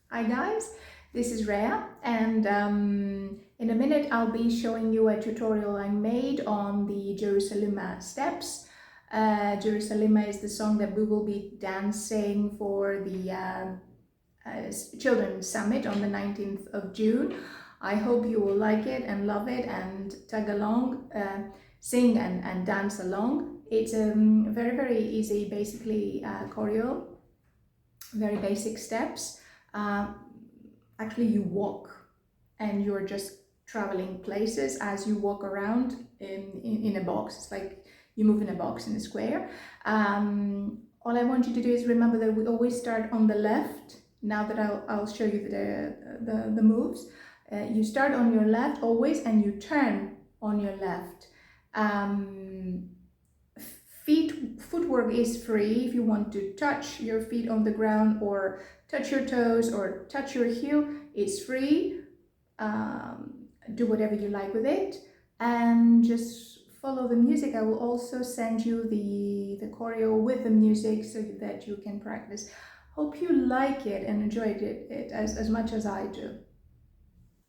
Hi guys, this is Rhea, and in a minute I'll be showing you a tutorial I made on the Jerusalema steps. Jerusalema is the song that we will be dancing for the Children's Summit on the 19th of June. I hope you will like it and love it and tag along, sing and dance along. It's very easy, basically choreo, very basic steps. Actually, you walk and you're just traveling places as you walk around in a box. It's like you move in a box in a square. All I want you to do is remember that we always start on the left. Now that I'll show you the moves. You start on your left always and you turn on your left. Footwork is free. If you want to touch your feet on the ground or touch your toes or touch your heel, it's free. Do whatever you like with it and just follow the music. I will also send you the choreo with the music so that you can practice. Hope you like it and enjoyed it as much as I do.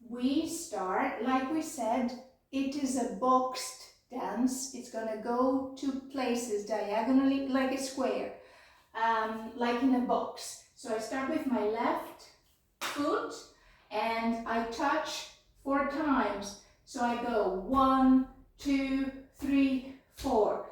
We start, like we said, it is a boxed dance. It's gonna go to places diagonally like a square, like in a box. So I start with my left foot and I touch 4 times. So I go 1, 2, 3, 4.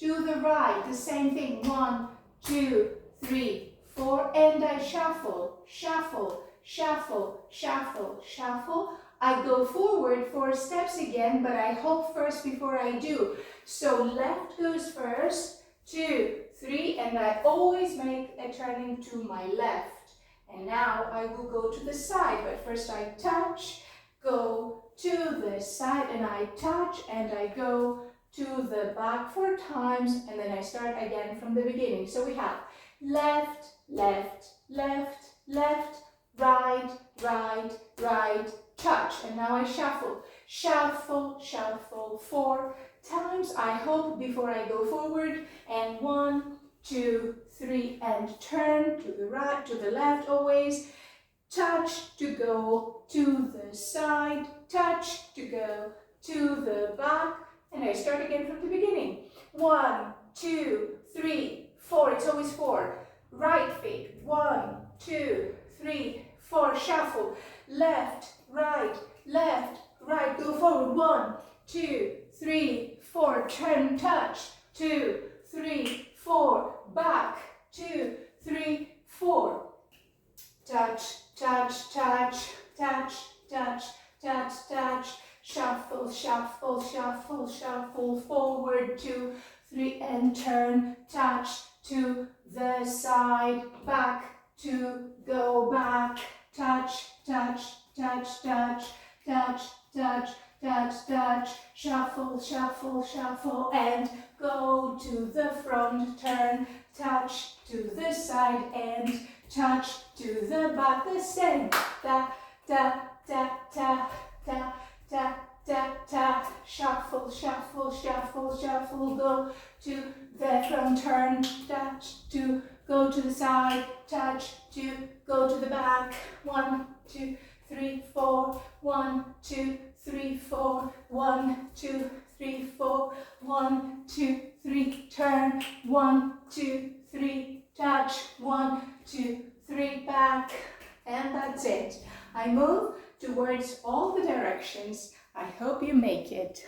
To the right, the same thing. 1, 2, 3, 4, and I shuffle, shuffle, shuffle, shuffle, shuffle. I go forward 4 steps again, but I hop first before I do. So left goes first, 2, 3, and I always make a turning to my left. And now I will go to the side, but first I touch, go to the side, and I touch, and I go to the back 4 times, and then I start again from the beginning. So we have left, left, left, left, right, right, right, touch, and now I shuffle, shuffle, shuffle 4 times. I hop before I go forward, and 1, 2, 3, and turn to the right, to the left always. Touch to go to the side, touch to go to the back, and I start again from the beginning. 1, 2, 3, 4. It's always 4. Right feet. 1, 2, 3, 4. Shuffle. Left, right, go forward. 1, 2, 3, 4. Turn, touch. 2, 3, 4. Back. 2, 3, 4. Touch, touch, touch, touch, touch, touch, touch. Shuffle, shuffle, shuffle, shuffle. Forward. 2, 3, and turn. Touch to the side. Back. 2, go back. Touch, touch, touch, touch, touch, touch, touch, touch. Shuffle, shuffle, shuffle, and go to the front. Turn, touch to the side, and touch to the back. The same. Ta, ta, ta, ta, ta, ta, ta, ta. Shuffle, shuffle, shuffle, shuffle. Go to the front. Turn, touch to go to the side. Touch to go to the back. 1, 2, 3, 4. 1, 2, 3, 4. 1, 2, 3, 4. 1, 2, 3. Turn. 1, 2, 3. Touch. 1, 2, 3. Back. And that's it. I move towards all the directions. I hope you make it.